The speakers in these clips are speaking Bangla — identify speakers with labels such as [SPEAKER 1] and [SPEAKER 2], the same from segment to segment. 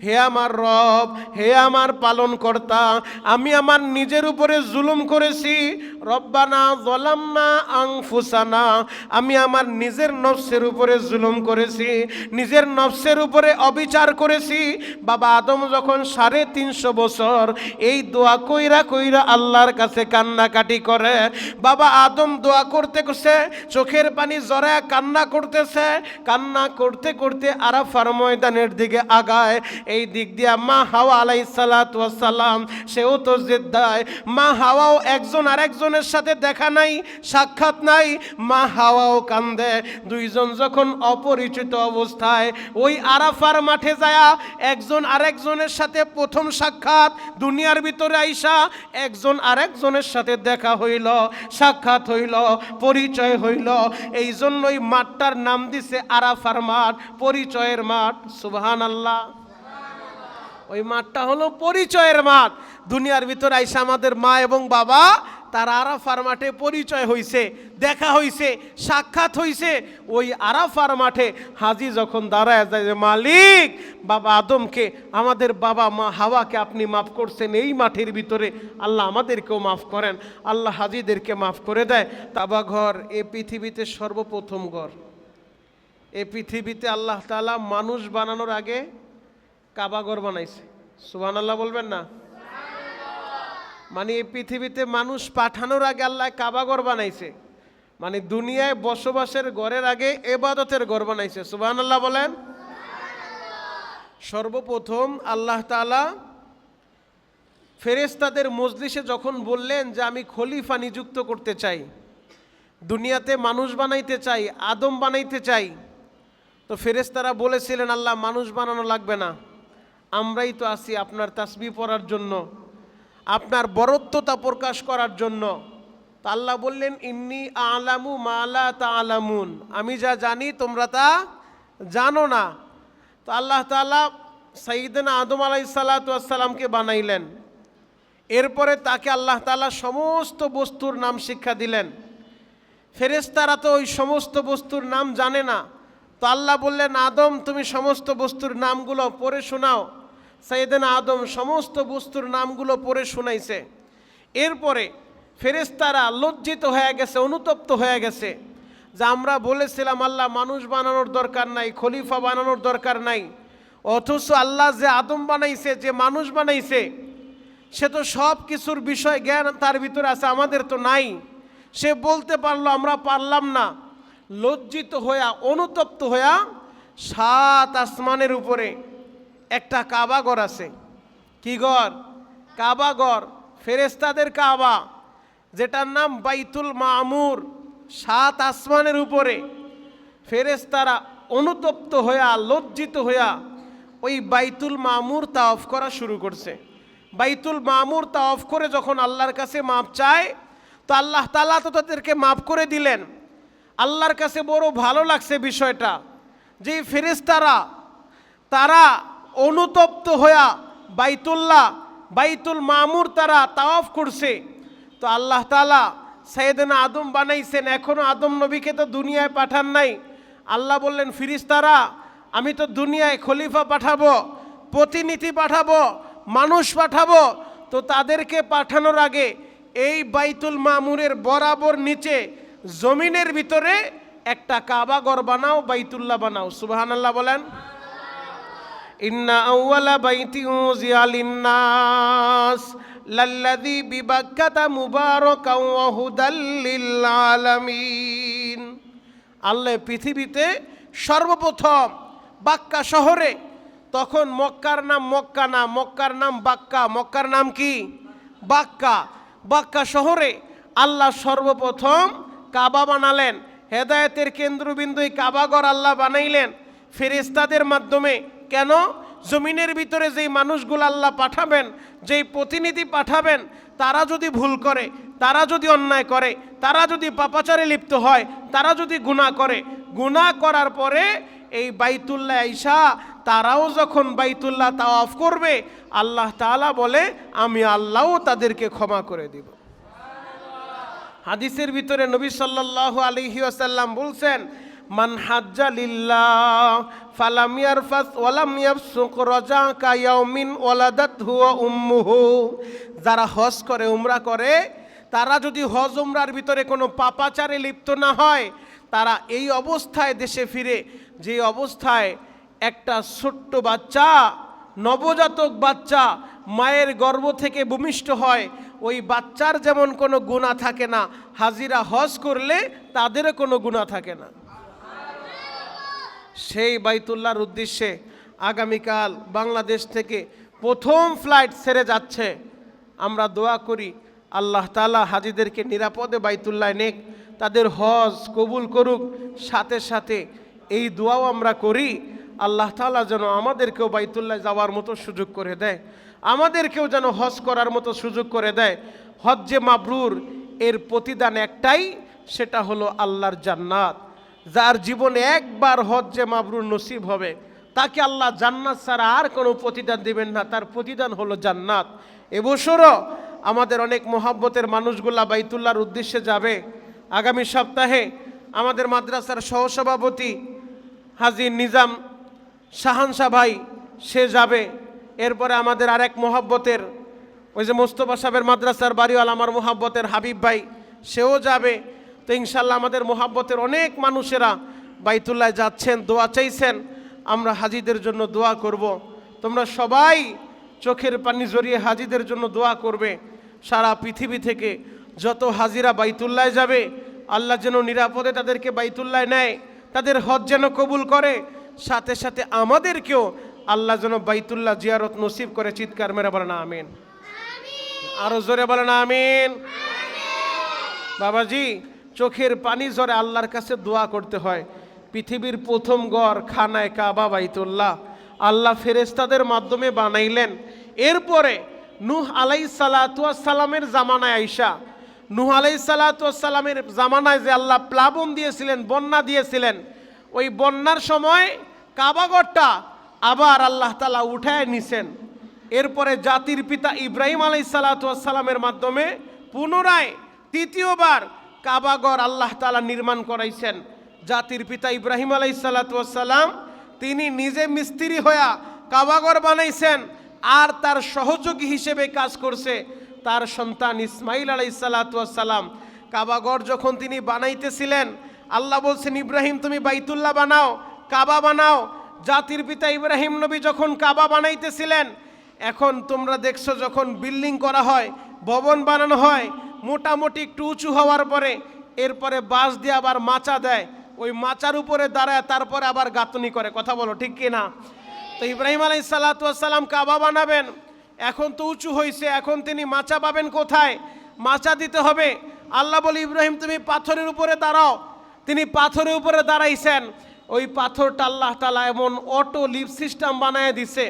[SPEAKER 1] হে আমার রব, হে আমার পালনকর্তা, আমি আমার নিজের উপরে জুলুম করেছি। রব্বানা যালামনা আনফুসানা, আমি আমার নিজের নফসের উপরে জুলুম করেছি, নিজের নফসের উপরে অবিচার করেছি। বাবা আদম যখন 350 বছর এই দোয়া কইরা কইরা আল্লাহর কাছে কান্নাকাটি করে, বাবা আদম দোয়া করতে করতে চোখের পানি জড়ায় কান্না করতেছে। কান্না করতে করতে আরাফার ময়দানের দিকে আগায়। এই দিক দিয়া মা হাওয়া আলাইহিস সালাতু ওয়াস সালাম, সেও তো জিদ্দায়। মা হাওয়াও একজন আরেকজনের সাথে দেখা নাই, সাক্ষাৎ নাই। মা হাওয়াও কান্দে। দুইজন যখন অপরিচিত অবস্থায় ওই আরাফার মাঠে যায়া একজন আরেকজনের সাথে প্রথম সাক্ষাৎ, দুনিয়ার ভিতরে আইসা একজন আরেকজনের সাথে দেখা হইল, সাক্ষাৎ হইল, পরিচয় হইল। এই জন্যই মাঠটার নাম দিছে আরাফার মাঠ, পরিচয়ের মাঠ। সুবহানাল্লাহ। ওই মাঠটা হলো পরিচয়ের মাঠ। দুনিয়ার ভিতরে আইসা আমাদের মা এবং বাবা তার আরাফার মাঠে পরিচয় হইছে, দেখা হইছে, সাক্ষাৎ হইছে। ওই আরাফার মাঠে হাজি যখন দাঁড়ায় যায় যে মালিক, বাবা আদমকে, আমাদের বাবা মা হাওয়াকে আপনি মাফ করছেন, এই মাঠের ভিতরে আল্লাহ আমাদেরকেও মাফ করেন। আল্লাহ হাজিদেরকে মাফ করে দেয়। কাবা ঘর এ পৃথিবীতে সর্বপ্রথম ঘর। এ পৃথিবীতে আল্লাহ তাআলা মানুষ বানানোর আগে কাবা ঘর বানাইছে। সুবহানাল্লাহ বলবেন না? মানে এই পৃথিবীতে মানুষ পাঠানোর আগে আল্লাহ কাবা ঘর বানাইছে। মানে দুনিয়ায় বসবাসের ঘরের আগে ইবাদতের ঘর বানাইছে। সুবহানাল্লাহ বলেন। সর্বপ্রথম আল্লাহ তাআলা ফেরেশতাদের মজলিসে যখন বললেন যে আমি খলিফা নিযুক্ত করতে চাই, দুনিয়াতে মানুষ বানাইতে চাই, আদম বানাইতে চাই, তো ফেরেশতারা বলেছিলেন আল্লাহ মানুষ বানানো লাগবে না, আমরাই তো আছি আপনার তাসবিহ পড়ার জন্য, আপনার বরত্বতা প্রকাশ করার জন্য। তো আল্লাহ বললেন ইন্নী আ'লামু মা লা তা'লামুন, আমি যা জানি তোমরা তা জানো না। তো আল্লাহ তাআলা সাইয়্যিদনা আদম আলাইহিস সালাতু ওয়াস সালামকে বানাইলেন। এরপরে তাকে আল্লাহ তাআলা সমস্ত বস্তুর নাম শিক্ষা দিলেন। ফেরেশতারা তো ওই সমস্ত বস্তুর নাম জানে না। তো আল্লাহ বললেন আদম তুমি সমস্ত বস্তুর নামগুলো পড়ে শোনাও। সাইয়েদনা আদম সমস্ত বস্তুর নামগুলো পড়ে শোনাইছে। এরপরে ফেরেশতারা লজ্জিত হয়ে গেছে, অনুতপ্ত হয়ে গেছে যে আমরা বলেছিলাম আল্লাহ মানুষ বানানোর দরকার নাই, খলিফা বানানোর দরকার নাই, অথচ আল্লাহ যে আদম বানাইছে, যে মানুষ বানাইছে, সে তো সব কিছুর বিষয় জ্ঞান তার ভিতরে আছে, আমাদের তো নাই। সে বলতে পারলো, আমরা পারলাম না। লজ্জিত হইয়া, অনুতপ্ত হইয়া 7 আসমানের উপরে একটা কাবা ঘর আছে। কি ঘর? কাবা ঘর, ফেরেশতাদের কাবা, যেটার নাম বাইতুল মামুর। 7 আসমানের উপরে ফেরেশতারা অনুতপ্ত হইয়া, লজ্জিত হইয়া ওই বাইতুল মামুর তাওয়াফ করা শুরু করছে। বাইতুল মামুর তাওয়াফ করে যখন আল্লাহর কাছে মাপ চায়, তো আল্লাহ তাআলা তো তাদেরকে মাফ করে দিলেন। আল্লাহর কাছে বড় ভালো লাগছে বিষয়টা, যে ফেরেশতারা তারা অনুতপ্ত হইয়া বাইতুল মামুর তারা তাওয়াফ করছে। তো আল্লাহ তাআলা সাইয়েদনা আদম বানাইছেন, এখনো আদম নবীকে তো দুনিয়ায় পাঠান নাই। আল্লাহ বললেন ফেরেশতারা আমি তো দুনিয়ায় খলিফা পাঠাবো, প্রতিনিধি পাঠাবো, মানুষ পাঠাবো। তো তাদেরকে পাঠানোর আগে এই বাইতুল মামুরের বরাবর নিচে জমিনের ভিতরে একটা কাবা ঘর বানাও, বাইতুল্লাহ বানাও। সুবহানাল্লাহ বলেন। ইন্না আউওয়ালা বাইতি উযিয়া লিন-নাস লাল্লাযী বিবাক্কাতা মুবারাকাও ওয়া হুদাল লিল আলামিন। আল্লাহ পৃথিবীতে সর্বপ্রথম বাক্কা শহরে, তখন মক্কার নাম মক্কা না, মক্কার নাম বাক্কা, মক্কার নাম কি? বাক্কা। বাক্কা শহরে আল্লাহ সর্বপ্রথম কাবা বানালেন। হেদায়েতের কেন্দ্রবিন্দু এই কাবাঘর আল্লাহ বানাইলেন ফেরেশতাদের মাধ্যমে। কেন? জমিনের ভিতরে যেই মানুষগুলো আল্লাহ পাঠাবেন, যেই প্রতিনিধি পাঠাবেন, তারা যদি ভুল করে, তারা যদি অন্যায় করে, তারা যদি পাপাচারে লিপ্ত হয়, তারা যদি গুনাহ করে, গুনাহ করার পরে এই বাইতুল্লাহ আইসা তারাও যখন বাইতুল্লাহ তাওয়াফ করবে, আল্লাহ তাআলা বলে আমি আল্লাহও তাদেরকে ক্ষমা করে দিব। হাদিসের ভিতরে নবী সাল্লাল্লাহু আলাইহি ওয়াসাল্লাম বলছেন মান হাজ্জা লিল্লাহ ফালাম ইয়ারফাস ওয়ালাম ইয়াফসুক রাজাকা ইয়াউমিন ওয়ালাদাতহু ওয়া উম্মুহু। যারা হজ করে উমরা করে তারা যদি হজ উমরার ভিতরে কোনো পাপাচারে লিপ্ত না হয়, তারা এই অবস্থায় দেশে ফিরে, যে অবস্থায় একটা ছোট্ট বাচ্চা, নবজাতক বাচ্চা মায়ের গর্ভ থেকে ভূমিষ্ঠ হয়, ওই বাচ্চার যেমন কোনো গুনাহ থাকে না, হাজিরা হজ করলে তাদেরও কোনো গুনাহ থাকে না। সেই বাইতুল্লাহর উদ্দেশ্যে আগামীকাল বাংলাদেশ থেকে প্রথম ফ্লাইট ছেড়ে যাচ্ছে। আমরা দোয়া করি আল্লাহ তাআলা হাজিদেরকে নিরাপদে বাইতুল্লাহ নেক, তাদের হজ কবুল করুক। সাথে সাথে এই দোয়াও আমরা করি আল্লাহ তাআলা যেন আমাদেরকেও বাইতুল্লাহ যাওয়ার মতো সুযোগ করে দেয়, আমাদেরকেও যেন হজ করার মতো সুযোগ করে দেয়। হজ্জে মাবরুর এর প্রতিদান একটাই, সেটা হলো আল্লাহর জান্নাত। যার জীবনে একবার হজ্জে মাবরুর নসিব হবে তাকে আল্লাহ জান্নাত ছাড়া আর কোনো প্রতিদান দিবেন না, তার প্রতিদান হলো জান্নাত। এবছরও আমাদের অনেক মহব্বতের মানুষগুলা বাইতুল্লাহর উদ্দেশ্যে যাবে। আগামী সপ্তাহে আমাদের মাদ্রাসার সহসভাপতি হাজী নিজাম শাহানশাহ ভাই সে যাবে। এরপরে আমাদের আরেক মহব্বতের ওই যে মোস্তফা সাহেবের মাদ্রাসার বাড়িওয়ালা আমার মহব্বতের হাবিব ভাই সেও যাবে। তো ইনশাল্লাহ আমাদের মহব্বতের অনেক মানুষেরা বাইতুল্লাহ যাচ্ছেন, দোয়া চাইছেন। আমরা হাজিদের জন্য দোয়া করব। তোমরা সবাই চোখের পানি জড়িয়ে হাজিদের জন্য দোয়া করবে। সারা পৃথিবী থেকে যত হাজিরা বাইতুল্লাহ যাবে আল্লাহ যেন নিরাপদে তাদেরকে বাইতুল্লাহ নেয়, তাদের হজ যেন কবুল করে। সাথে সাথে আমাদেরকেও আল্লাহ যেন বাইতুল্লাহ জিয়ারত নসিব করে। চিৎকার মেরে বলেন আমিন, আরো জোরে বলেন আমিন। বাবাজি, চোখের পানি ঝরে আল্লাহর কাছে দোয়া করতে হয়। পৃথিবীর প্রথম ঘর খানায় কাবা বাইতুল্লাহ আল্লাহ ফেরেশতাদের মাধ্যমে বানাইলেন। এরপরে নূহ আলাইহিসসালাতু ওয়াসসালামের জামানায় আইসা, নূহ আলাইহিসসালাতু ওয়াসসালামের জামানায় যে আল্লাহ প্লাবন দিয়েছিলেন, বন্যা দিয়েছিলেন, ওই বন্যার সময় কাবাঘরটা আবার আল্লাহ তাআলা উঠায় নিছেন। এরপরে জাতির পিতা ইব্রাহিম আলাইহিসসালাতু ওয়াসসালামের মাধ্যমে পুনরায় তৃতীয়বার কাবাঘর আল্লাহ তাআলা নির্মাণ করাইছেন। জাতির পিতা ইব্রাহিম আলাইহিসসালাতু ওয়াসসালাম তিনি নিজে মিস্ত্রি হইয়া কাবাঘর বানাইছেন, আর তার সহযোগী হিসেবে কাজ করছে তার সন্তান ইসমাইল আলাইহিসসালাতু ওয়াসসালাম। কাবাঘর যখন তিনি বানাইতেছিলেন আল্লাহ বলছেন, ইব্রাহিম তুমি বাইতুল্লাহ বানাও, কাবা বানাও। জাতির পিতা ইব্রাহিম নবী যখন কাবা বানাইতেছিলেন, এখন তোমরা দেখছো যখন বিল্ডিং করা হয়, ভবন বানানো হয়, মোটামুটি একটু উঁচু হওয়ার পরে এরপরে বাঁশ দিয়ে আবার মাচা দেয়, ওই মাচার উপরে দাঁড়ায় তারপরে আবার গাঁথনি করে। কথা বলো ঠিক কিনা? তো ইব্রাহিম আলাইহিসসালাতু ওয়াসসালাম কাবা বানাবেন, এখন তো উঁচু হয়েছে, এখন তিনি মাচা পাবেন কোথায়? মাচা দিতে হবে। আল্লাহ বলে, ইব্রাহিম তুমি পাথরের উপরে দাঁড়াও। তিনি পাথরের উপরে দাঁড়াইছেন। ওই পাথরটা আল্লাহ তাআলা এমন অটো লিফট সিস্টেম বানায় দিছে,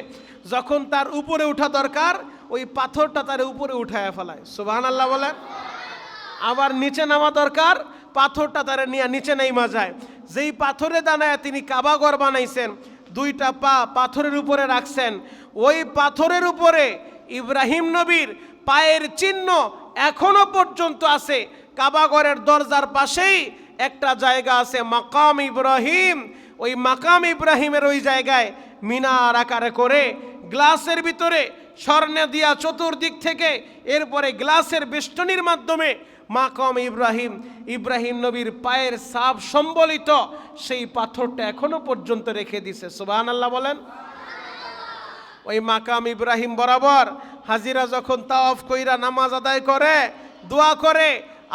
[SPEAKER 1] যখন তার উপরে ওঠা দরকার ওই পাথরটা তার উপরে উঠায় ফেলায়। সুবহানাল্লাহ বলেন। আবার নিচে নামা দরকার, পাথরটা তারা নিয়ে নিচে নেমা যায়। যেই পাথরে দাঁড়ায় তিনি কাবাঘর বানাইছেন, দুইটা পা পাথরের উপরে রাখছেন। ওই পাথরের উপরে ইব্রাহিম নবীর পায়ের চিহ্ন এখনো পর্যন্ত আছে। কাবাঘরের দরজার পাশেই একটা জায়গা আছে মাকাম ইব্রাহিম। ওই মাকাম ইব্রাহিমের ওই জায়গায় মিনার আকারে করে গ্লাসের ভিতরে স্বর্ণে দিয়া চতুর্দিক থেকে, এরপরে গ্লাসের বেষ্টনীর মাধ্যমে মাকাম ইব্রাহিম, ইব্রাহিম নবীর পায়ের ছাপ সম্বলিত সেই পাথরটা এখনো পর্যন্ত রেখে দিছে। সুবহানাল্লাহ বলেন। ওই মাকাম ইব্রাহিম বরাবর হাজিরা যখন তাওয়াফ কইরা নামাজ আদায় করে, দোয়া করে,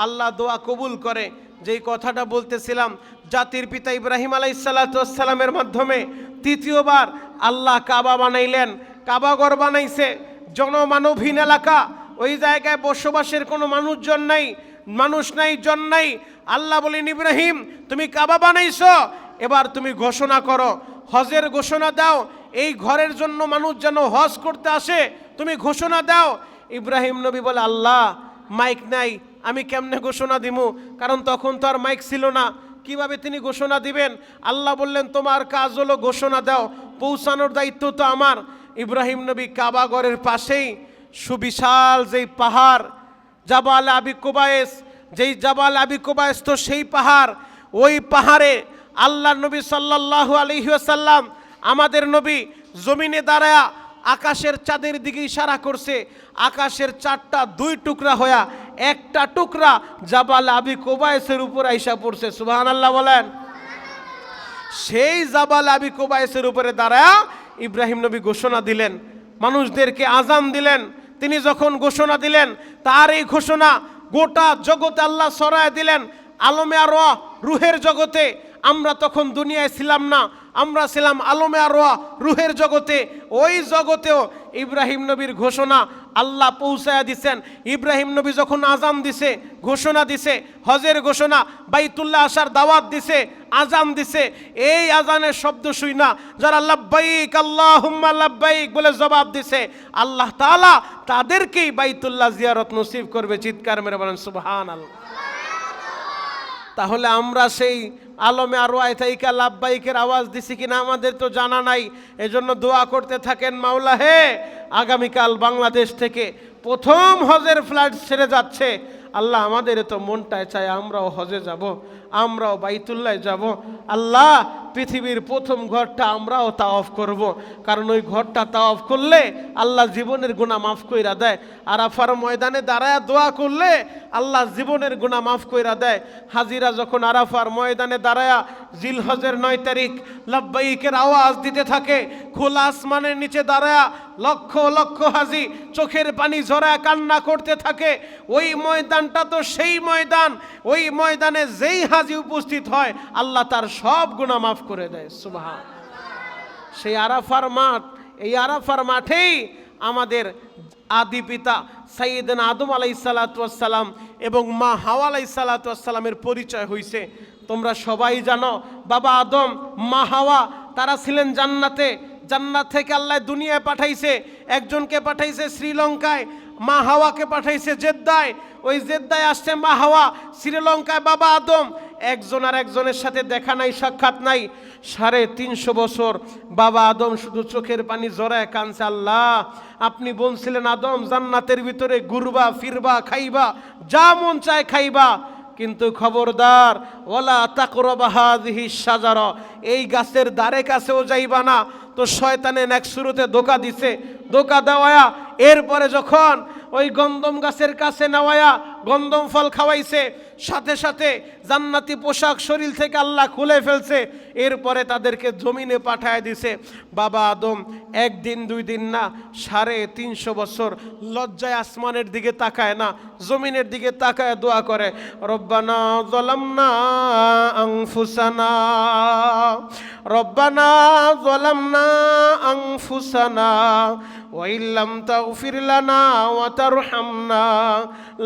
[SPEAKER 1] আল্লাহ দোয়া কবুল করে। যেই কথাটা বলতেছিলাম, জাতির পিতা ইব্রাহিম আলাইহিসসালাতু ওয়াসসালামের মাধ্যমে তৃতীয়বার আল্লাহ কাবা বানাইলেন। কাবাঘর বানাইছে, জনমানবহীন এলাকা, ওই জায়গায় বসবাসের কোনো মানুষজন নাই, মানুষ নাই, জন নাই। আল্লাহ বলেন, ইব্রাহিম তুমি কাবা বানাইছো, এবার তুমি ঘোষণা করো, হজের ঘোষণা দাও, এই ঘরের জন্য মানুষ যেন হজ করতে আসে, তুমি ঘোষণা দাও। ইব্রাহিম নবী বলে, আল্লাহ মাইক নাই, আমি কেমনে ঘোষণা দিমু? কারণ তখন তো আর মাইক ছিল না, কিভাবে তিনি ঘোষণা দিবেন? আল্লাহ বললেন, তোমার কাজ হলো ঘোষণা দাও, পৌঁছানোর দায়িত্ব তো আমার। ইব্রাহিম নবী কাবাঘরের পাশেই সুবিশাল যেই পাহাড় জাবাল আবি কুবায়েস, যেই জাবাল আবি কুবায়েস তো সেই পাহাড়, ওই পাহাড়ে আল্লাহ নবী সাল্লাল্লাহু আলাইহি ওয়াসাল্লাম আমাদের নবী জমিনে দাঁড়ায়া আকাশের চাঁদের দিকে ইশারা করছে, আকাশের চাঁদটা দুই টুকরা হইয়া একটা টুকরা জাবাল আবি কোবাইসের উপর আইসা পড়ছে। সুবহানাল্লাহ বলেন। সেই জাবাল আবি কোবাইসের উপরে দাঁড়ায়া ইব্রাহিম নবী ঘোষণা দিলেন, মানুষদেরকে আজান দিলেন। তিনি যখন ঘোষণা দিলেন, তার এই ঘোষণা গোটা জগতে আল্লাহ ছড়ায় দিলেন। আলমে আর রুহের জগতে। আমরা তখন দুনিয়ায় ছিলাম না, আমরা ছিলাম আলমে আর রুহের জগতে। ওই জগতেও ইব্রাহিম নবীর ঘোষণা আল্লাহ পৌঁছায়া দিছেন। ইব্রাহিম নবী যখন আজান দিছে, ঘোষণা দিছে, হজের ঘোষণা, বাইতুল্লাহ আসার দাওয়াত দিছে, আজান দিছে, এই আজানের শব্দ শুই না যারা লাব্বাইক আল্লাহুম্মা লাব্বাইক বলে জবাব দিছে, আল্লাহ তাআলা তাদেরকেই বাইতুল্লাহ জিয়ারত নসিব করবে। চিৎকার মেরে বলেন সুবহানাল্লাহ। তাহলে আমরা সেই আলমে আরওয়ায় থাইকা লাব্বাইকের আওয়াজ দিছি কিনা আমাদের তো জানা নাই। এজন্য দোয়া করতে থাকেন, মাওলা হে, আগামীকাল বাংলাদেশ থেকে প্রথম হজের ফ্লাইট ছেড়ে যাচ্ছে। আল্লাহ আমাদের তো মনটায় চায় আমরাও হজে যাব, আমরাও বাইতুল্লাহ যাব। আল্লাহ পৃথিবীর প্রথম ঘরটা আমরাও তাওয়াফ করব, কারণ ওই ঘরটা তাওয়াফ করলে আল্লাহ জীবনের গুনাহ মাফ কইরা দেয়। আরাফার ময়দানে দাঁড়ায় দোয়া করলে আল্লাহ জীবনের গুনাহ মাফ কইরা দেয়। হাজিরা যখন আরাফার ময়দানে দাঁড়ায়া জিলহজের 9 তারিখ লাব্বাইকের আওয়াজ দিতে থাকে, খোলা আসমানের নিচে দাঁড়ায়া লক্ষ লক্ষ হাজি চোখের পানি ঝরায় কান্না করতে থাকে। ওই ময়দানটা তো সেই ময়দান, ওই ময়দানে যেই হাজি উপস্থিত হয় আল্লাহ তার সব গুনাহ মাফ করে দেয়। সুবহান। সেই আরাফার মাঠ, এই আরাফার মাঠেই আমাদের আদি পিতা সাইয়েদনা আদম আলাইহিসসালাতু ওয়াসসালাম এবং মা হাওয়া আলাইহিসসালাতু ওয়াসসালামের পরিচয় হইছে। তোমরা সবাই জানো, বাবা আদম, মা হাওয়া, তারা ছিলেন জান্নাতে। জান্নাত থেকে আল্লাহ দুনিয়ায় পাঠাইছে, একজনকে পাঠাইছে শ্রীলঙ্কায়, মা হাওয়াকে পাঠাইছে জেদ্দায়। ওই জেদ্দায় আসছে মা হাওয়া, শ্রীলঙ্কায় বাবা আদম। একজন আর একজনের সাথে দেখা নাই, সাক্ষাৎ নাই। 350 বছর বাবা আদম শুধু চোখের পানি জড়ায় কাঁদছে, আল্লাহ আপনি বলছিলেন আদম জান্নাতের ভিতরে ঘুরবা, ফিরবা, খাইবা, যা মন চায় খাইবা, কিন্তু খবরদার ওয়ালা তাকরাবা হাযিহিশ শাজারা, এই গাছের ধারে কাছেও যাইবা না। তো শয়তানের এক শুরুতে ধোঁকা দিছে, ধোঁকা দেওয়া এরপরে যখন ওই গন্ধম গাছের কাছে নেওয়া গন্ধম ফল খাওয়াইছে, সাথে সাথে জান্নাতি পোশাক শরীর থেকে আল্লাহ খুলে ফেলছে। এরপরে তাদেরকে জমিনে পাঠায় দিছে। বাবা আদম একদিন দুই দিন না, 350 বছর লজ্জায় আসমানের দিকে তাকায় না, জমিনের দিকে তাকায় দোয়া করে, রব্বানা যালামনা আনফুসানা, রব্বানা যালামনা আনফুসানা ওয়া ইল্লাম তাগফির লানা ওয়া তারহামনা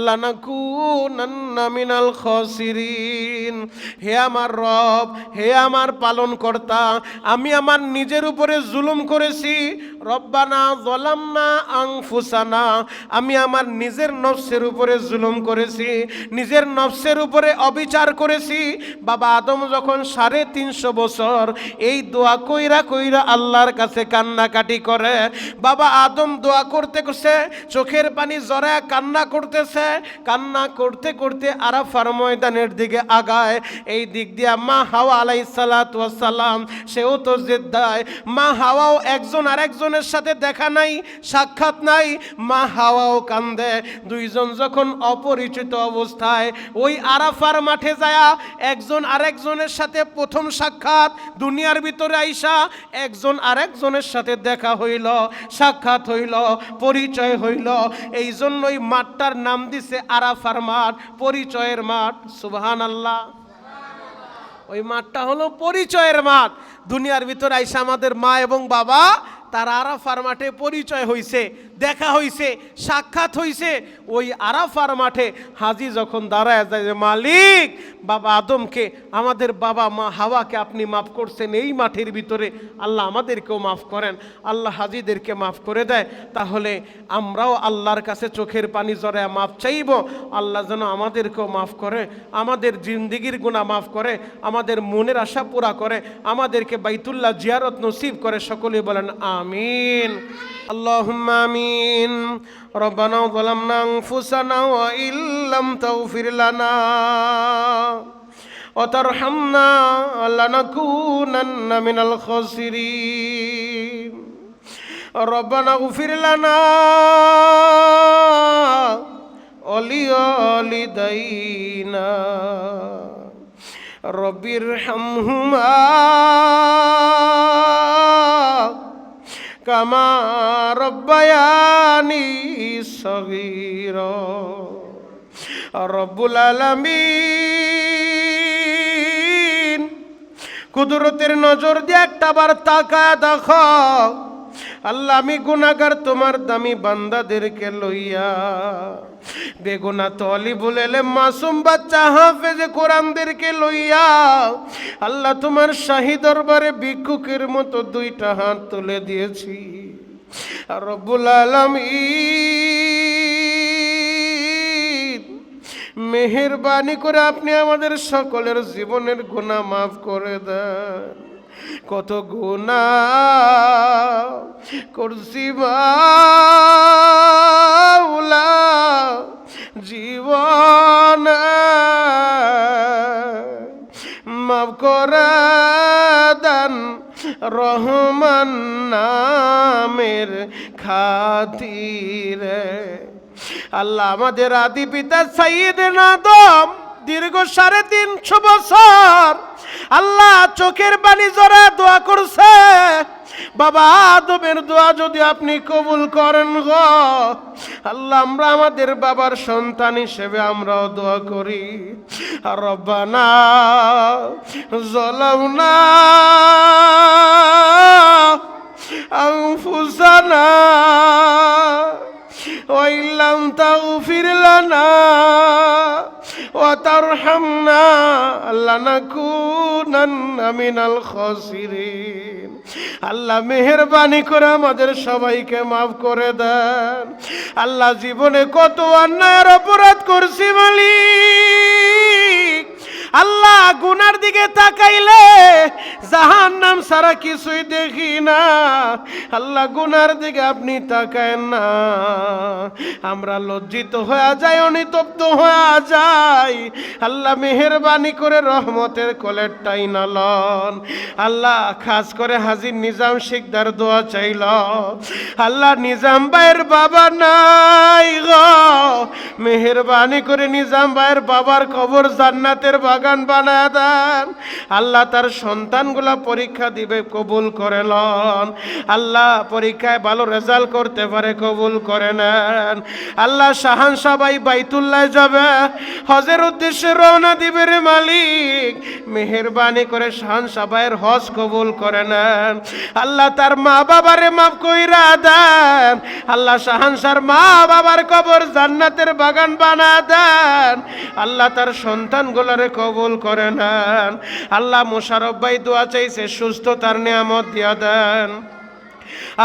[SPEAKER 1] লানাকুনান্না মিনাল খাসিরিন। হে আমার রব, হে আমার পালন কর্তা, আমি আমার নিজের উপরে জুলুম করেছি। রব্বানা যালামনা আনফুসানা, আমি আমার নিজের নফসের উপরে জুলুম করেছি, নিজের নফসের উপরে অবিচার করেছি। বাবা আদম যখন 350 বছর এই দোয়া কইরা কইরা আল্লাহর কাছে কান্নাকাটি করে, বাবা আদম দোয়া করতে করতে চোখের পানি জড়ায় কান্না করতেছে। কান্না করতে করতে আরাফার ময়দানের দিকে আগায়। এই দিক দিয়া মা হাওয়া আলাইহিসসালাতু ওয়াসসালাম, সেও তো জেদ্দায়। মা হাওয়াও একজন আরেকজনের সাথে দেখা নাই, সাক্ষাৎ নাই। মা হাওয়াও কান্দে। দুইজন যখন অপরিচিত অবস্থায় ওই আরাফার মাঠে যায়া একজন আরেকজনের সাথে প্রথম সাক্ষাৎ, দুনিয়ার ভিতরে আইসা একজন আরেকজনের সাথে দেখা হইল, সাক্ষাৎ হইল, পরিচয় হইল। এই জন্যই মাঠটার নাম দিছে আরাফার মাঠ, পরিচয়ের মাঠ। সুবহানাল্লাহ। ওই মাঠটা হলো পরিচয়ের মাঠ। দুনিয়ার ভিতরে আইসা আমাদের মা এবং বাবা তার আরাফার মাঠে পরিচয় হইছে, দেখা হইছে, সাক্ষাৎ হইছে। ওই আরাফার মাঠে হাজি যখন দাঁড়ায় যায় যে মালিক, বাবা আদমকে, আমাদের বাবা মা হাওয়াকে আপনি মাফ করছেন, এই মাঠের ভিতরে আল্লাহ আমাদেরকেও মাফ করেন। আল্লাহ হাজিদেরকে মাফ করে দেয়। তাহলে আমরাও আল্লাহর কাছে চোখের পানি জড়ায় মাফ চাইব। আল্লাহ যেন আমাদেরকেও মাফ করে, আমাদের জিন্দিগির গুনাহ মাফ করে, আমাদের মনের আশা পুরা করে, আমাদেরকে বাইতুল্লাহ জিয়ারত নসিব করে। সকলে বলেন আমিন। আল্লাহুম্মা আমিন। রব্বানা যালামনা আনফুসানা ওয়া ইল্লাম তাগফির লানা وترحمنا لنكونن من الخاسرين ربنا اغفر لنا ولوالدينا رب ارحمهما كما ربياني صغيرا رب العالمين কুদরতের নজর দিয়ে একটাবার তাকায় দেখো আল্লাহ, আমি গুনাহগার তোমার দামি বান্দাদেরকে লইয়া বেগুনা তলিবুল ইলম মাসুম বাচ্চা হাফেজে কোরআনদেরকে লইয়া আল্লাহ তোমার শাহী দরবারে ভিক্ষুকের মতো দুইটা হাত তুলে দিয়েছি। রব্বুল আলামিন মেহেরবানি করে আপনি আমাদের সকলের জীবনের গুনাহ মাফ করে দেন। কত গুনাহ করছি মাওলা জীবন মাফ করে দেন রহমান নামের খাতিরে। আল্লাহ, আমাদের আদি পিতা সাইয়েদনা আদম দীর্ঘ 350 বছর আল্লাহ চোখের পানি জড়া দোয়া করছে। বাবা আদমের দোয়া যদি আপনি কবুল করেন গো আল্লাহ, আমরা আমাদের বাবার সন্তান হিসেবে আমরাও দোয়া করি। রব্বানা যালামনা আনফুসানা ওয়া ইল্লাম তাগফির লানা ওয়া তারহামনা লানাকুনান্না মিনাল খাসিরিন। আল্লাহ মেহেরবানি করে আমাদের সবাইকে মাফ করে দেন। আল্লাহ, জীবনে কত অন্যায়ের অপরাধ করছি মালিক। আল্লাহ, গুনার দিকে তাকাইলে জাহান্নাম ছাড়া কিছুই দেখি না। আল্লাহ, গুনার দিকে আপনি তাকায়েন না, আমরা লজ্জিত হয়ে যাই, অনুতপ্ত হয়ে যাই। আল্লাহ, মেহেরবানি করে রহমতের কোলের টাইনা লন। আল্লাহ, খাস করে হাজির নিজাম শিকদার দোয়া চাইল। আল্লাহ, নিজাম ভাইয়ের বাবা নাই গো, মেহেরবানি করে নিজাম ভাইয়ের বাবার কবর জান্নাতের বাগান বানায় দেন। আল্লাহ, তার সন্তানগুলা পরীক্ষা দিবে, কবুল করে লন। আল্লাহ, পরীক্ষায় ভালো রেজাল্ট করতে পারে, কবুল করে নেন। আল্লাহ, শাহান সবাই বাইতুল্লাহ যাবে, হজের উদ্দেশ্যে রওনা দিবে রে মালিক, মেহেরবানি করে শাহান সবাইয়ের হজ কবুল করে নেন। আল্লাহ, তার মা বাবারে মাফ কইরা দেন। আল্লাহ, শাহান শাহর মা বাবার কবর জান্নাতের বাগান বানা দেন। আল্লাহ, তার সন্তানগুলোরে কবুল করে নেন। আল্লাহ, মোশারফ ভাই দোয়া চাইছে, সুস্থতার নিয়ামত দিয়া দেন।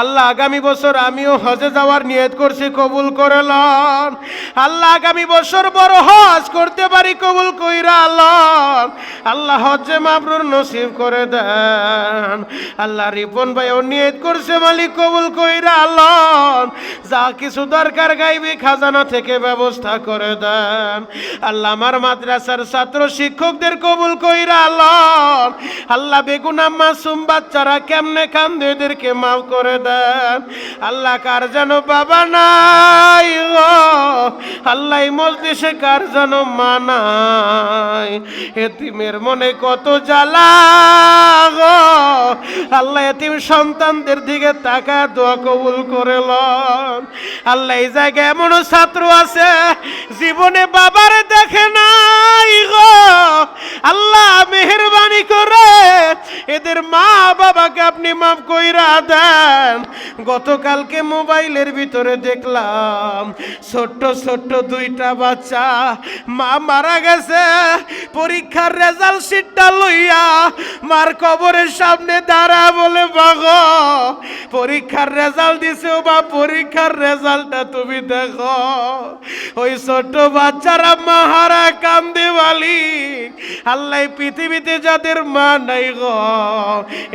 [SPEAKER 1] আল্লাহ, আগামী বছর আমিও হজে যাওয়ার নিয়ত করছি, কবুল করে লন। আল্লাহ, আগামী বছর বড় হজ করতে পারি, কবুল কইরা লন। আল্লাহ, হজ্জে মাবরুর নসিব করে দেন। আল্লাহ, রিপন ভাইও নিয়ত করছে, মালিক কবুল কইরা লন। যা কিছু দরকার গাইবি খাজানা থেকে ব্যবস্থা করে দেন। আল্লাহ, আমার মাদ্রাসার ছাত্র শিক্ষকদের কবুল কইরা লন। আল্লাহ, বেগুনা মাসুম বাচ্চারা কেমনে কান্দে, এদেরকে মাফ করে দেন। আল্লাহ, কার যেন বাবা নাই গো, আল্লাহ এই মজলিসে কার যেন মা নাই, এতিমের মনে কত জ্বালা গো। আল্লাহ, এতিম সন্তানদের দিকে তাকায় দোয়া কবুল করে লন। আল্লাহ, এই জায়গায় এমনও ছাত্র আছে জীবনে বাবারে দেখে নাই গো। আল্লাহ, মেহেরবানি করে এদের মা বাবাকে আপনি মাফ কইরা দেন। গতকালকে মোবাইলের ভিতরে দেখলাম ছোট্ট ছোট্ট দুইটা বাচ্চা, মা মারা গেছে, পরীক্ষার রেজাল্ট শিটটা লইয়া মার কবরের সামনে দাঁড়া বলে, বাগো পরীক্ষার রেজাল্ট দিছে, বা পরীক্ষার রেজাল্টটা তুমি দেখো। ওই ছোট্ট বাচ্চারা মাহারা কান্দে মালিক। আল্লাহ, পৃথিবীতে যাদের মা নাই গো,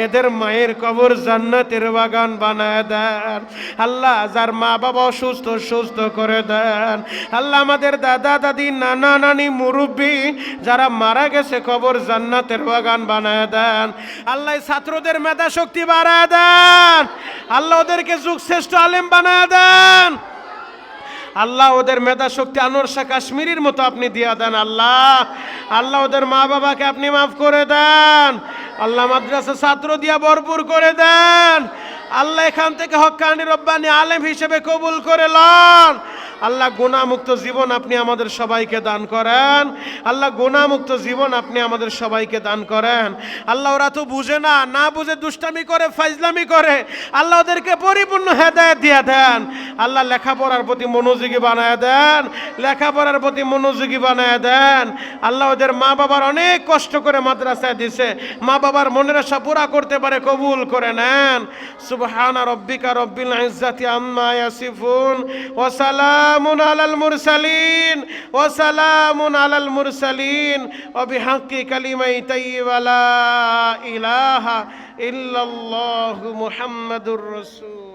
[SPEAKER 1] এদের মায়ের কবর জান্নাতের বাগান বানায় দেন। আল্লাহ, যার মা বাবা অসুস্থ, সুস্থ করে দেন। আল্লাহ, আমাদের দাদা দাদি, নানা নানি, মুরব্বী যারা মারা গেছে কবর জান্নাতের বাগান বানায় দেন। আল্লাহ ছাত্রদের মেধা শক্তি বাড়ায় দেন। আল্লাহ ওদেরকে যুগশ্রেষ্ঠ আলেম বানায় দেন। আল্লাহ ওদের মেধা শক্তি আনোয়ার শাহ কাশ্মীরির মতো আপনি দিয়া দেন। আল্লাহ আল্লাহ ওদের মা বাবাকে আপনি মাফ করে দেন। আল্লাহ মাদ্রাসা ছাত্র দিয়া ভরপুর করে দেন। আল্লাহ এখান থেকে হক্কানি রব্বানি আলেম হিসেবে কবুল করে লন। আল্লাহ গুনাহমুক্ত জীবন আপনি আমাদের সবাইকে দান করেন। আল্লাহ গুনাহমুক্ত জীবন আপনি আমাদের সবাইকে দান করেন। আল্লাহ ওরা তো বুঝে না, না বুঝে দুষ্টামি করে, ফাইজলামি করে। আল্লাহ ওদেরকে পরিপূর্ণ হেদায়েত দিয়ে দেন। আল্লাহ লেখাপড়ার প্রতি মনোযোগী বানায় দেন, লেখাপড়ার প্রতি মনোযোগী বানায় দেন। আল্লাহ ওদের মা বাবার অনেক কষ্ট করে মাদ্রাসায় দিছে, মা বাবার মনের আশা পুরা করতে পারে কবুল করে নেন। সুবহানা রব্বিকা রব্বিল ইজ্জাতি আম্মা ইয়াসিফুন ওয়া সালামুন আলাল মুরসালিন ওয়া সালামুন আলাল মুরসালিন ওয়া বিহাক্কি কালিমাই তাইয়্যিবা লা ইলাহা ইল্লাল্লাহু মুহাম্মাদুর রাসূল।